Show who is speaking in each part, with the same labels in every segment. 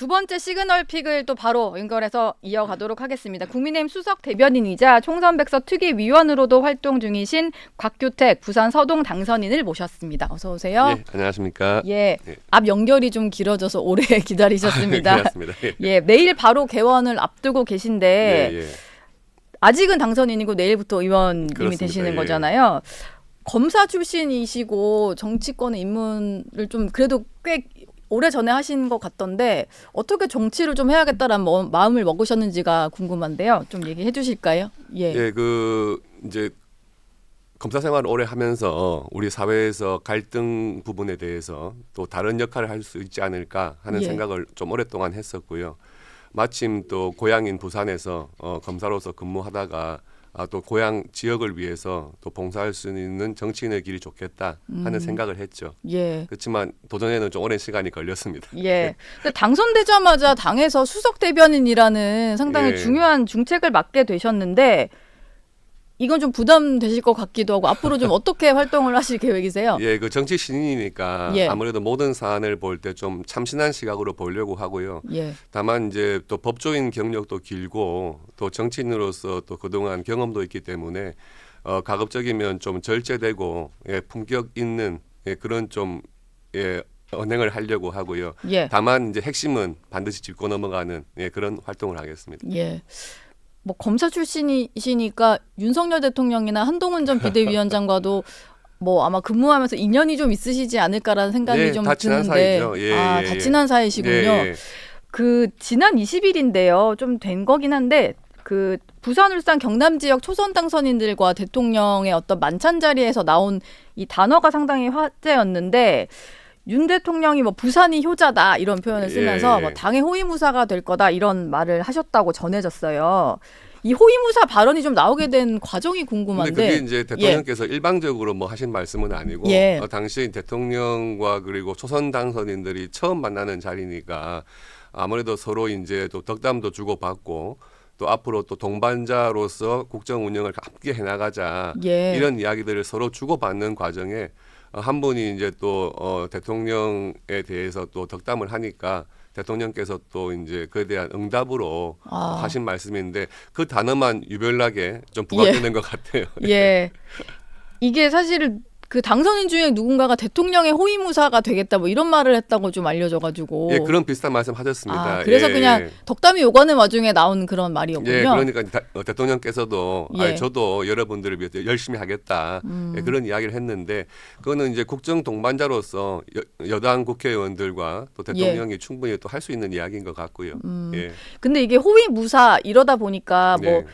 Speaker 1: 두 번째 시그널 픽을 또 바로 연결해서 이어가도록 하겠습니다. 국민의힘 수석 대변인이자 총선백서 특위위원으로도 활동 중이신 곽규택 부산 서동 당선인을 모셨습니다. 어서 오세요.
Speaker 2: 예, 안녕하십니까.
Speaker 1: 예, 앞 연결이 좀 길어져서 오래 기다리셨습니다.
Speaker 2: 그렇습니다.
Speaker 1: 예, 내일 바로 개원을 앞두고 계신데
Speaker 2: 예.
Speaker 1: 아직은 당선인이고 내일부터 의원님이
Speaker 2: 그렇습니다.
Speaker 1: 되시는
Speaker 2: 예.
Speaker 1: 거잖아요. 검사 출신이시고 정치권에 입문을 좀 그래도 꽤 오래전에 하신 것 같던데 어떻게 정치를 좀 해야겠다라는 마음을 먹으셨는지가 궁금한데요. 좀 얘기해 주실까요? 예.
Speaker 2: 예, 이제 검사 생활을 오래 하면서 우리 사회에서 갈등 부분에 대해서 또 다른 역할을 할 수 있지 않을까 하는
Speaker 1: 예.
Speaker 2: 생각을 좀 오랫동안 했었고요. 마침 또 고향인 부산에서 검사로서 근무하다가 또 고향 지역을 위해서 또 봉사할 수 있는 정치인의 길이 좋겠다 하는 생각을 했죠.
Speaker 1: 예.
Speaker 2: 그렇지만 도전에는 좀 오랜 시간이 걸렸습니다.
Speaker 1: 예. 근데 당선되자마자 당에서 수석 대변인이라는 상당히
Speaker 2: 예.
Speaker 1: 중요한 중책을 맡게 되셨는데 이건 좀 부담되실 것 같기도 하고 앞으로 좀 어떻게 활동을 하실 계획이세요?
Speaker 2: 예, 정치 신인이니까
Speaker 1: 예.
Speaker 2: 아무래도 모든 사안을 볼 때 좀 참신한 시각으로 보려고 하고요.
Speaker 1: 예.
Speaker 2: 다만 이제 또 법조인 경력도 길고 또 정치인으로서 또 그동안 경험도 있기 때문에 가급적이면 좀 절제되고 품격 있는 그런 좀 언행을 하려고 하고요.
Speaker 1: 예.
Speaker 2: 다만 이제 핵심은 반드시 짚고 넘어가는 그런 활동을 하겠습니다.
Speaker 1: 예. 뭐 검사 출신이시니까 윤석열 대통령이나 한동훈 전 비대위원장과도 뭐 아마 근무하면서 인연이 좀 있으시지 않을까라는 생각이 좀
Speaker 2: 다 친한
Speaker 1: 드는데
Speaker 2: 사이죠.
Speaker 1: 다 친한 사이시군요.
Speaker 2: 예.
Speaker 1: 지난 20일인데요. 좀 된 거긴 한데 부산, 울산, 경남 지역 초선 당선인들과 대통령의 어떤 만찬 자리에서 나온 이 단어가 상당히 화제였는데 윤 대통령이 뭐 부산이 효자다 이런 표현을 쓰면서
Speaker 2: 예.
Speaker 1: 뭐 당의 호위무사가 될 거다 이런 말을 하셨다고 전해졌어요. 이 호위무사 발언이 좀 나오게 된 과정이 궁금한데.
Speaker 2: 근데 그게 이제 대통령께서 일방적으로 뭐 하신 말씀은 아니고
Speaker 1: 예.
Speaker 2: 당시 대통령과 그리고 초선 당선인들이 처음 만나는 자리니까 아무래도 서로 이제 또 덕담도 주고받고 또 앞으로 또 동반자로서 국정 운영을 함께 해나가자
Speaker 1: 예.
Speaker 2: 이런 이야기들을 서로 주고받는 과정에 한 분이 이제 또 대통령에 대해서 또 덕담을 하니까 대통령께서 또 이제 그에 대한 응답으로 하신 말씀인데 그 단어만 유별나게 좀 부각되는 것 같아요.
Speaker 1: 예. 이게 사실은 그 당선인 중에 누군가가 대통령의 호위무사가 되겠다 뭐 이런 말을 했다고 좀 알려져가지고.
Speaker 2: 예, 그런 비슷한 말씀 하셨습니다.
Speaker 1: 그래서 그냥 덕담이 오가는 와중에 나온 그런 말이었군요.
Speaker 2: 예, 그러니까 대통령께서도
Speaker 1: 예.
Speaker 2: 저도 여러분들을 위해서 열심히 하겠다 그런 이야기를 했는데 그거는 이제 국정 동반자로서 여당 국회의원들과 또 대통령이 충분히 또 할 수 있는 이야기인 것 같고요. 예.
Speaker 1: 근데 이게 호위무사 이러다 보니까 뭐
Speaker 2: 네.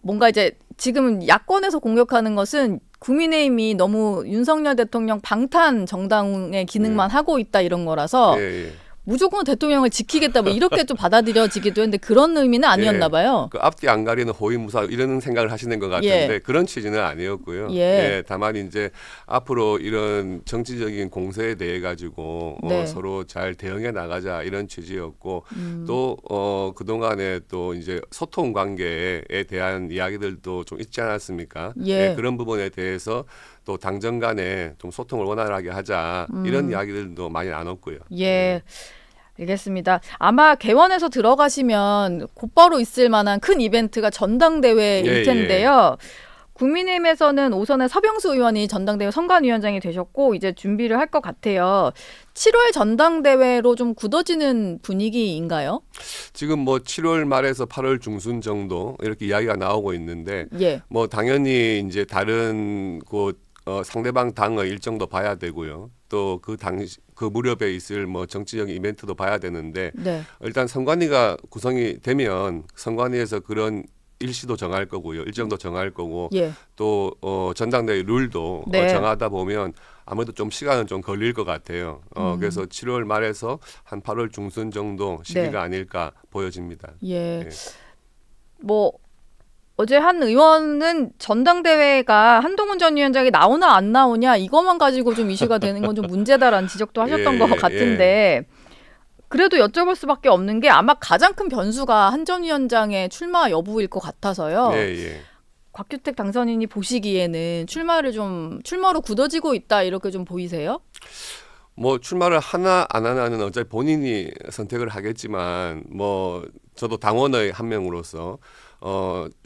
Speaker 1: 뭔가 이제 지금 야권에서 공격하는 것은 국민의힘이 너무 윤석열 대통령 방탄 정당의 기능만 하고 있다 이런 거라서
Speaker 2: 예.
Speaker 1: 무조건 대통령을 지키겠다 뭐 이렇게 좀 받아들여지기도 했는데 그런 의미는 아니었나 봐요.
Speaker 2: 그 앞뒤 안 가리는 호위무사 이런 생각을 하시는 것 같은데 그런 취지는 아니었고요. 다만 이제 앞으로 이런 정치적인 공세에 대해 가지고 서로 잘 대응해 나가자 이런 취지였고 또 그동안에 또 이제 소통 관계에 대한 이야기들도 좀 있지 않았습니까? 그런 부분에 대해서 또 당정 간에 좀 소통을 원활하게 하자 이런 이야기들도 많이 나눴고요.
Speaker 1: 예. 알겠습니다. 아마 개원에서 들어가시면 곧바로 있을 만한 큰 이벤트가 전당대회일 텐데요. 국민의힘에서는 오선의 서병수 의원이 전당대회 선관위원장이 되셨고 이제 준비를 할 것 같아요. 7월 전당대회로 좀 굳어지는 분위기인가요?
Speaker 2: 지금 뭐 7월 말에서 8월 중순 정도 이렇게 이야기가 나오고 있는데
Speaker 1: 예.
Speaker 2: 뭐 당연히 이제 다른 상대방 당의 일정도 봐야 되고요. 또 그 무렵에 있을 뭐 정치적인 이벤트도 봐야 되는데 일단 선관위가 구성이 되면 선관위에서 그런 일시도 정할 거고요. 일정도 정할 거고 또 전당대회 룰도 정하다 보면 아무래도 좀 시간은 좀 걸릴 것 같아요. 그래서 7월 말에서 한 8월 중순 정도 시기가 아닐까 보여집니다.
Speaker 1: 예. 뭐 어제 한 의원은 전당대회가 한동훈 전 위원장이 나오나 안 나오냐 이것만 가지고 좀 이슈가 되는 건 좀 문제다라는 지적도 하셨던 것 같은데 그래도 여쭤볼 수밖에 없는 게 아마 가장 큰 변수가 한 전 위원장의 출마 여부일 것 같아서요. 곽규택 당선인이 보시기에는 출마로 굳어지고 있다 이렇게 좀 보이세요?
Speaker 2: 뭐 출마를 하나 안 하나는 어차피 본인이 선택을 하겠지만 뭐 저도 당원의 한 명으로서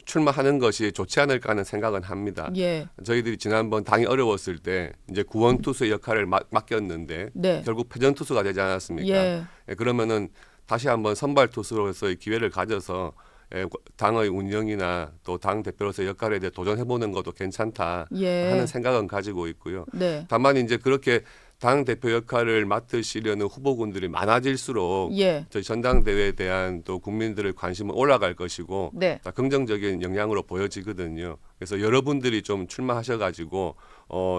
Speaker 2: 출마하는 것이 좋지 않을까 하는 생각은 합니다.
Speaker 1: 예.
Speaker 2: 저희들이 지난번 당이 어려웠을 때 이제 구원 투수의 역할을 맡겼는데
Speaker 1: 네.
Speaker 2: 결국 패전 투수가 되지 않았습니까?
Speaker 1: 예.
Speaker 2: 그러면은 다시 한번 선발 투수로서의 기회를 가져서 당의 운영이나 또 당 대표로서의 역할에 대해 도전해보는 것도 괜찮다
Speaker 1: 예.
Speaker 2: 하는 생각은 가지고 있고요.
Speaker 1: 네.
Speaker 2: 다만 이제 그렇게 당 대표 역할을 맡으시려는 후보군들이 많아질수록
Speaker 1: 예.
Speaker 2: 저희 전당대회에 대한 또 국민들의 관심은 올라갈 것이고
Speaker 1: 네.
Speaker 2: 다 긍정적인 영향으로 보여지거든요. 그래서 여러분들이 좀 출마하셔가지고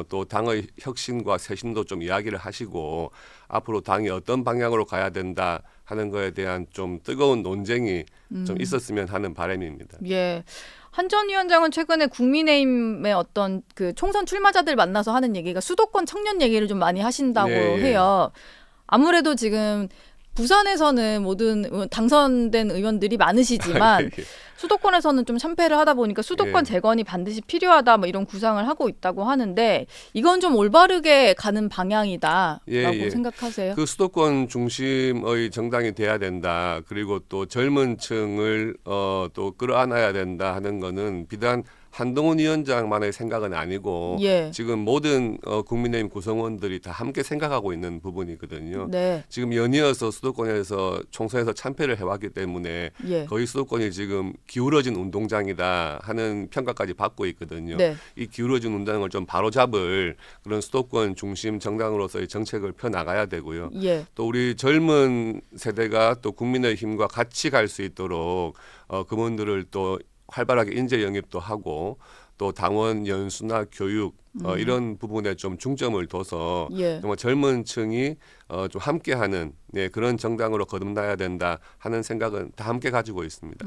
Speaker 2: 또 당의 혁신과 쇄신도 좀 이야기를 하시고 앞으로 당이 어떤 방향으로 가야 된다 하는 거에 대한 좀 뜨거운 논쟁이 좀 있었으면 하는 바람입니다.
Speaker 1: 예. 한 전 위원장은 최근에 국민의힘의 어떤 그 총선 출마자들 만나서 하는 얘기가 수도권 청년 얘기를 좀 많이 하신다고
Speaker 2: 네,
Speaker 1: 해요. 아무래도 지금 부산에서는 모든 당선된 의원들이 많으시지만 수도권에서는 좀 참패를 하다 보니까 수도권 재건이 반드시 필요하다 뭐 이런 구상을 하고 있다고 하는데 이건 좀 올바르게 가는 방향이다라고 생각하세요?
Speaker 2: 그 수도권 중심의 정당이 돼야 된다. 그리고 또 젊은 층을 또 끌어안아야 된다 하는 거는 비단 한동훈 위원장만의 생각은 아니고 지금 모든 국민의힘 구성원들이 다 함께 생각하고 있는 부분이거든요.
Speaker 1: 네.
Speaker 2: 지금 연이어서 수도권에서 총선에서 참패를 해왔기 때문에 거의 수도권이 지금 기울어진 운동장이다 하는 평가까지 받고 있거든요.
Speaker 1: 네.
Speaker 2: 이 기울어진 운동장을 좀 바로잡을 그런 수도권 중심 정당으로서의 정책을 펴나가야 되고요. 또 우리 젊은 세대가 또 국민의힘과 같이 갈 수 있도록 그분들을 또 활발하게 인재 영입도 하고 또 당원 연수나 교육 이런 부분에 좀 중점을 둬서 정말 젊은 층이 좀 함께하는 그런 정당으로 거듭나야 된다 하는 생각은 다 함께 가지고 있습니다.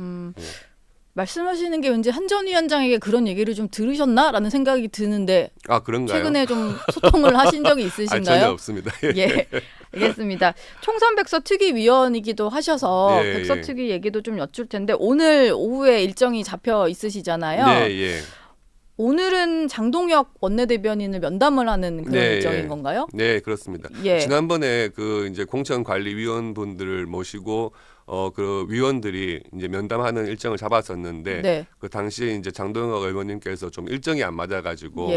Speaker 1: 말씀하시는 게 왠지 한 전 위원장에게 그런 얘기를 좀 들으셨나라는 생각이 드는데
Speaker 2: 그런가요?
Speaker 1: 최근에 좀 소통을 하신 적이 있으신가요?
Speaker 2: 전혀 없습니다.
Speaker 1: 예, 알겠습니다. 총선 백서 특위 위원이기도 하셔서 백서 특위 얘기도 좀 여쭐 텐데 오늘 오후에 일정이 잡혀 있으시잖아요. 오늘은 장동혁 원내대변인을 면담을 하는 그런 일정인 건가요?
Speaker 2: 네, 그렇습니다. 지난번에 그 이제 공천관리위원분들을 모시고 그 위원들이 이제 면담하는 일정을 잡았었는데 그 당시에 이제 장동혁 의원님께서 좀 일정이 안 맞아가지고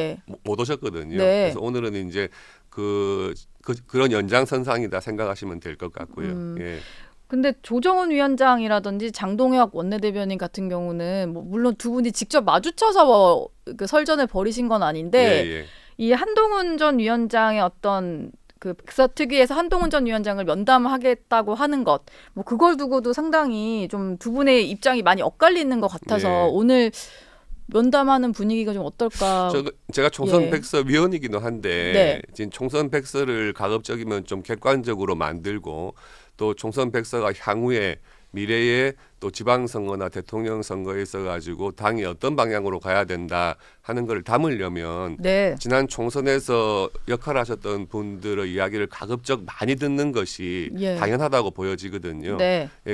Speaker 2: 못 오셨거든요. 그래서 오늘은 이제 그런 연장선상이다 생각하시면 될 것 같고요.
Speaker 1: 근데 조정훈 위원장이라든지 장동혁 원내대변인 같은 경우는 뭐 물론 두 분이 직접 마주쳐서 그 설전을 벌이신 건 아닌데 이 한동훈 전 위원장의 어떤 그 백서특위에서 한동훈 전 위원장을 면담하겠다고 하는 것, 뭐 그걸 두고도 상당히 좀 두 분의 입장이 많이 엇갈리는 것 같아서 오늘 면담하는 분위기가 좀 어떨까?
Speaker 2: 제가 총선 백서 위원이기도 한데 지금 총선 백서를 가급적이면 좀 객관적으로 만들고 또 총선 백서가 향후에 미래에 또 지방선거나 대통령 선거에 있어가지고 당이 어떤 방향으로 가야 된다 하는 걸 담으려면 지난 총선에서 역할하셨던 분들의 이야기를 가급적 많이 듣는 것이 당연하다고 보여지거든요.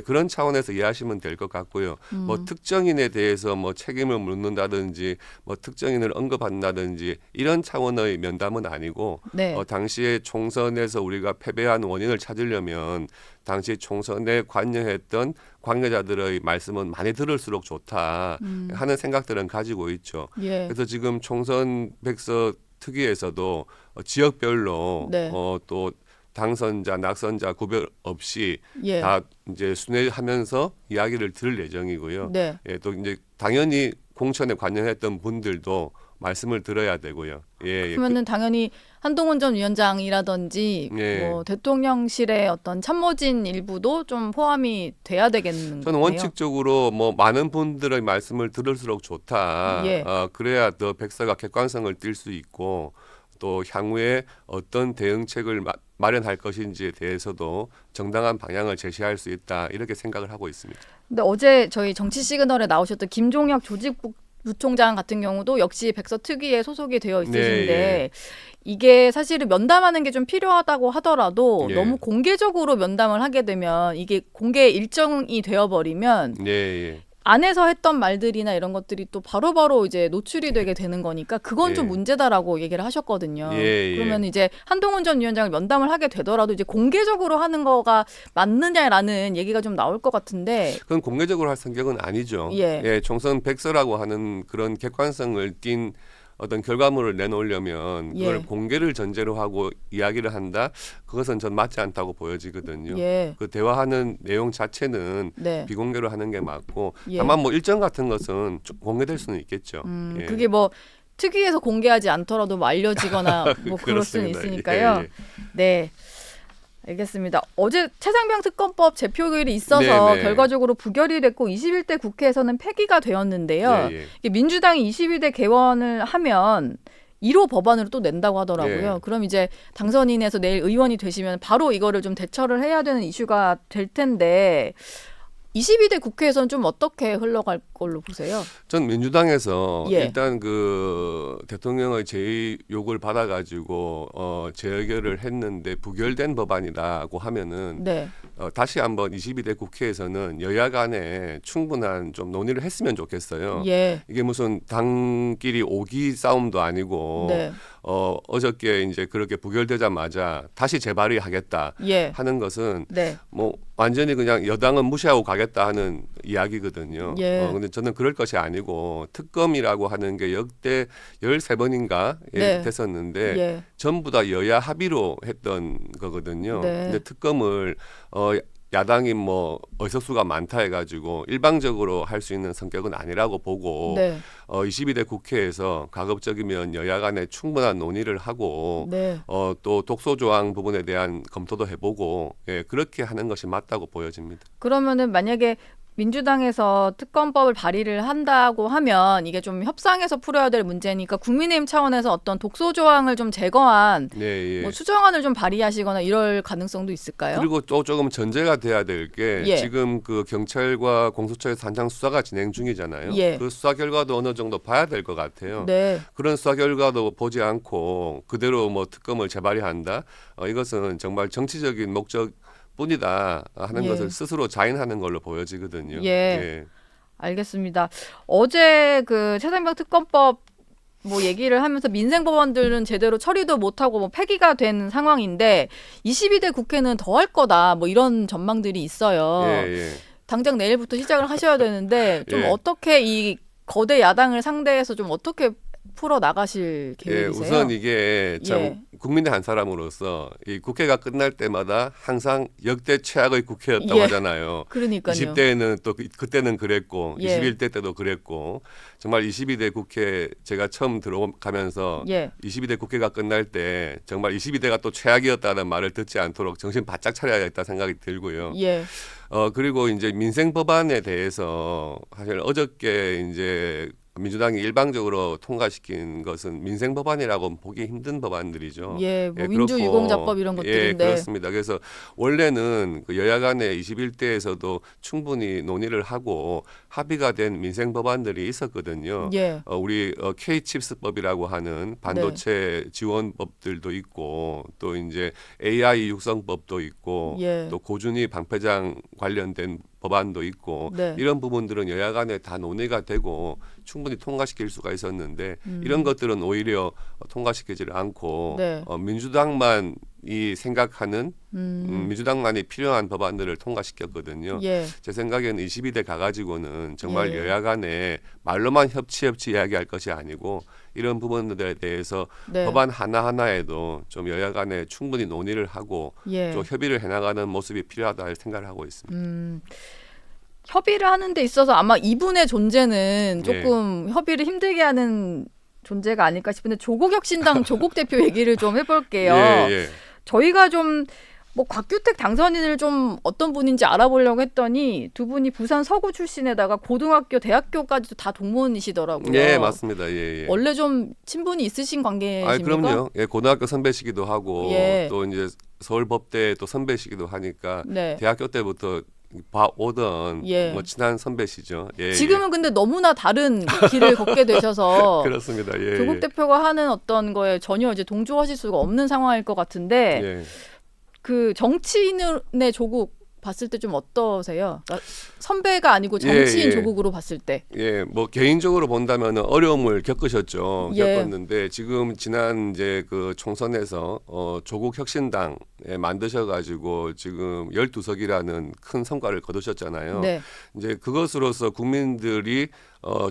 Speaker 2: 그런 차원에서 이해하시면 될 것 같고요. 뭐 특정인에 대해서 뭐 책임을 묻는다든지 뭐 특정인을 언급한다든지 이런 차원의 면담은 아니고 당시에 총선에서 우리가 패배한 원인을 찾으려면 당시 총선에 관여했던 관계자들의 말씀은 많이 들을수록 좋다 하는 생각들은 가지고 있죠. 그래서 지금 총선 백서 특위에서도 지역별로 또 당선자, 낙선자 구별 없이 다 이제 순회하면서 이야기를 들을 예정이고요. 또 이제 당연히 공천에 관여했던 분들도 말씀을 들어야 되고요.
Speaker 1: 그러면은 당연히 한동훈 전 위원장이라든지 뭐 대통령실의 어떤 참모진 일부도 좀 포함이 돼야 되겠는
Speaker 2: 저는 원칙적으로 뭐 많은 분들의 말씀을 들을수록 좋다. 그래야 더 백서가 객관성을 띌 수 있고 또 향후에 어떤 대응책을 마련할 것인지에 대해서도 정당한 방향을 제시할 수 있다. 이렇게 생각을 하고 있습니다.
Speaker 1: 근데 어제 저희 정치 시그널에 나오셨던 김종혁 조직부총장 같은 경우도 역시 백서 특위에 소속이 되어 있으신데 이게 사실은 면담하는 게 좀 필요하다고 하더라도 너무 공개적으로 면담을 하게 되면 이게 공개 일정이 되어버리면 안에서 했던 말들이나 이런 것들이 또 바로바로 이제 노출이 되게 되는 거니까 그건 좀 문제다라고 얘기를 하셨거든요. 그러면 이제 한동훈 전 위원장을 면담을 하게 되더라도 이제 공개적으로 하는 거가 맞느냐라는 얘기가 좀 나올 것 같은데
Speaker 2: 그건 공개적으로 할 성격은 아니죠. 총선 백서라고 하는 그런 객관성을 띈 어떤 결과물을 내놓으려면 그걸 공개를 전제로 하고 이야기를 한다. 그것은 전 맞지 않다고 보여지거든요. 그 대화하는 내용 자체는 비공개로 하는 게 맞고 다만 뭐 일정 같은 것은 공개될 수는 있겠죠.
Speaker 1: 그게 뭐 특위에서 공개하지 않더라도 뭐 알려지거나 뭐 그럴 수는 있으니까요. 네. 알겠습니다. 어제 최상병 특검법 재표결이 있어서 결과적으로 부결이 됐고 21대 국회에서는 폐기가 되었는데요. 민주당이 22대 개원을 하면 1호 법안으로 또 낸다고 하더라고요. 그럼 이제 당선인에서 내일 의원이 되시면 바로 이거를 좀 대처를 해야 되는 이슈가 될 텐데 22대 국회에서는 좀 어떻게 흘러갈 걸로 보세요?
Speaker 2: 전 민주당에서 일단 그 대통령의 제의 요구를 받아가지고 재의결을 했는데 부결된 법안이라고 하면은 다시 한번 22대 국회에서는 여야 간에 충분한 좀 논의를 했으면 좋겠어요. 이게 무슨 당끼리 오기 싸움도 아니고 어저께 이제 그렇게 부결되자마자 다시 재발의하겠다 하는 것은 뭐 완전히 그냥 여당은 무시하고 가겠다 하는 이야기거든요. 근데 저는 그럴 것이 아니고 특검이라고 하는 게 역대 13번인가 됐었는데 전부 다 여야 합의로 했던 거거든요. 근데 특검을 야당이 뭐 의석수가 많다 해가지고 일방적으로 할 수 있는 성격은 아니라고 보고 22대 국회에서 가급적이면 여야 간에 충분한 논의를 하고 또 독소조항 부분에 대한 검토도 해보고 그렇게 하는 것이 맞다고 보여집니다.
Speaker 1: 그러면은 만약에 민주당에서 특검법을 발의를 한다고 하면 이게 좀 협상에서 풀어야 될 문제니까 국민의힘 차원에서 어떤 독소 조항을 좀 제거한 뭐 수정안을 좀 발의하시거나 이럴 가능성도 있을까요?
Speaker 2: 그리고 또 조금 전제가 돼야 될 게 지금 그 경찰과 공수처에서 한창 수사가 진행 중이잖아요. 그 수사 결과도 어느 정도 봐야 될 것 같아요. 그런 수사 결과도 보지 않고 그대로 뭐 특검을 재발의한다. 이것은 정말 정치적인 목적 뿐이다 하는 것을 스스로 자인하는 걸로 보여지거든요.
Speaker 1: 알겠습니다. 어제 그 최상병 특검법 뭐 얘기를 하면서 민생 법안들은 제대로 처리도 못하고 뭐 폐기가 된 상황인데 22대 국회는 더 할 거다 뭐 이런 전망들이 있어요. 당장 내일부터 시작을 하셔야 되는데 좀 어떻게 이 거대 야당을 상대해서 좀 어떻게 풀어 나가실 계획이세요?
Speaker 2: 우선 이게 참 국민의 한 사람으로서 이 국회가 끝날 때마다 항상 역대 최악의 국회였다고 하잖아요.
Speaker 1: 그러니까요.
Speaker 2: 20대에는 또 그때는 그랬고 21대 때도 그랬고 정말 22대 국회 제가 처음 들어가면서 22대 국회가 끝날 때 정말 22대가 또 최악이었다는 말을 듣지 않도록 정신 바짝 차려야겠다 생각이 들고요. 그리고 이제 민생 법안에 대해서 사실 어저께 이제 민주당이 일방적으로 통과시킨 것은 민생 법안이라고 보기 힘든 법안들이죠.
Speaker 1: 뭐 민주유공자법 이런 것들인데.
Speaker 2: 그렇습니다. 그래서 원래는 그 여야 간에 21대에서도 충분히 논의를 하고 합의가 된 민생 법안들이 있었거든요. 우리 K칩스법이라고 하는 반도체 지원법들도 있고 또 이제 AI 육성법도 있고 또 고준위 방패장 관련된 법안도 있고 이런 부분들은 여야 간에 다 논의가 되고 충분히 통과시킬 수가 있었는데 이런 것들은 오히려 통과시키지를 않고 민주당만 이 생각하는 민주당만이 필요한 법안들을 통과시켰거든요. 제 생각에는 22대 가가지고는 정말 여야 간에 말로만 협치 이야기할 것이 아니고 이런 부분들에 대해서 법안 하나하나에도 좀 여야 간에 충분히 논의를 하고 좀 협의를 해나가는 모습이 필요하다 생각을 하고 있습니다.
Speaker 1: 협의를 하는 데 있어서 아마 이분의 존재는 조금 협의를 힘들게 하는 존재가 아닐까 싶은데 조국혁신당 조국 대표 얘기를 좀 해볼게요. 저희가 좀 뭐 곽규택 당선인을 좀 어떤 분인지 알아보려고 했더니 두 분이 부산 서구 출신에다가 고등학교, 대학교까지도 다 동문이시더라고요.
Speaker 2: 맞습니다.
Speaker 1: 원래 좀 친분이 있으신 관계십니까?
Speaker 2: 그럼요. 고등학교 선배시기도 하고 또 이제 서울법대 또 선배시기도 하니까 대학교 때부터 봐오던 뭐 친한 선배시죠.
Speaker 1: 지금은 근데 너무나 다른 길을 걷게 되셔서
Speaker 2: 그렇습니다.
Speaker 1: 조국 대표가 하는 어떤 거에 전혀 이제 동조하실 수가 없는 상황일 것 같은데 그 정치인의 조국 봤을 때 좀 어떠세요? 그러니까 선배가 아니고 정치인
Speaker 2: 예.
Speaker 1: 조국으로 봤을 때.
Speaker 2: 예, 뭐 개인적으로 본다면 어려움을 겪으셨죠.
Speaker 1: 예.
Speaker 2: 겪었는데 지금 지난 이제 그 총선에서 조국 혁신당에 만드셔가지고 지금 12석이라는 큰 성과를 거두셨잖아요.
Speaker 1: 네.
Speaker 2: 이제 그것으로서 국민들이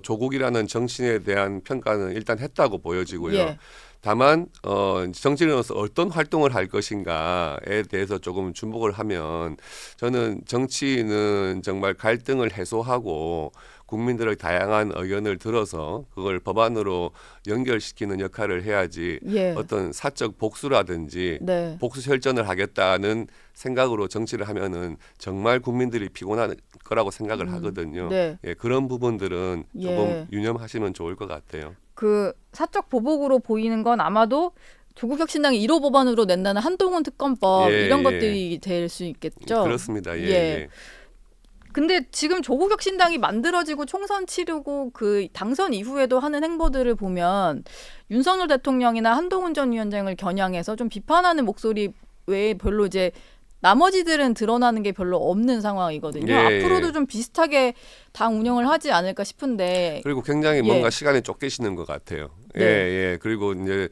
Speaker 2: 조국이라는 정치인에 대한 평가는 일단 했다고 보여지고요.
Speaker 1: 예.
Speaker 2: 다만 정치인으로서 어떤 활동을 할 것인가에 대해서 조금 주목을 하면 저는 정치인은 정말 갈등을 해소하고 국민들의 다양한 의견을 들어서 그걸 법안으로 연결시키는 역할을 해야지
Speaker 1: 예.
Speaker 2: 어떤 사적 복수라든지
Speaker 1: 네.
Speaker 2: 복수 혈전을 하겠다는 생각으로 정치를 하면은 정말 국민들이 피곤할 거라고 생각을 하거든요.
Speaker 1: 네.
Speaker 2: 예, 그런 부분들은 조금
Speaker 1: 예.
Speaker 2: 유념하시면 좋을 것 같아요.
Speaker 1: 그 사적 보복으로 보이는 건 아마도 조국 혁신당이 1호 법안으로 낸다는 한동훈 특검법
Speaker 2: 예,
Speaker 1: 이런
Speaker 2: 예.
Speaker 1: 것들이 될 수 있겠죠.
Speaker 2: 그렇습니다. 예.
Speaker 1: 예.
Speaker 2: 예.
Speaker 1: 근데 지금 조국 혁신당이 만들어지고 총선 치르고 그 당선 이후에도 하는 행보들을 보면 윤석열 대통령이나 한동훈 전 위원장을 겨냥해서 좀 비판하는 목소리 외에 별로 이제 나머지들은 드러나는 게 별로 없는 상황이거든요.
Speaker 2: 예,
Speaker 1: 앞으로도
Speaker 2: 예.
Speaker 1: 좀 비슷하게 당 운영을 하지 않을까 싶은데.
Speaker 2: 그리고 굉장히
Speaker 1: 예.
Speaker 2: 뭔가 시간이 쫓기시는 것 같아요.
Speaker 1: 네.
Speaker 2: 예, 예. 그리고 이제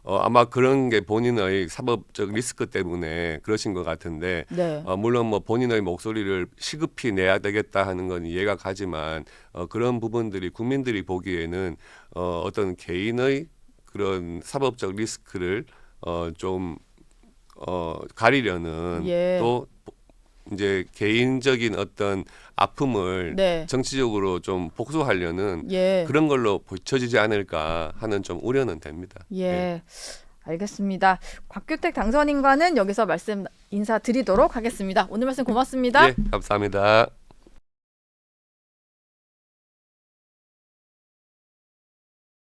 Speaker 2: 아마 그런 게 본인의 사법적 리스크 때문에 그러신 것 같은데
Speaker 1: 네.
Speaker 2: 물론 뭐 본인의 목소리를 시급히 내야 되겠다 하는 건 이해가 가지만 그런 부분들이 국민들이 보기에는 어떤 개인의 그런 사법적 리스크를 좀 가리려는
Speaker 1: 예.
Speaker 2: 또 이제 개인적인 어떤 아픔을
Speaker 1: 네.
Speaker 2: 정치적으로 좀 복수하려는
Speaker 1: 예.
Speaker 2: 그런 걸로 비춰지지 않을까 하는 좀 우려는 됩니다.
Speaker 1: 예. 알겠습니다. 곽규택 당선인과는 여기서 말씀 인사드리도록 하겠습니다. 오늘 말씀 고맙습니다.
Speaker 2: 예, 감사합니다.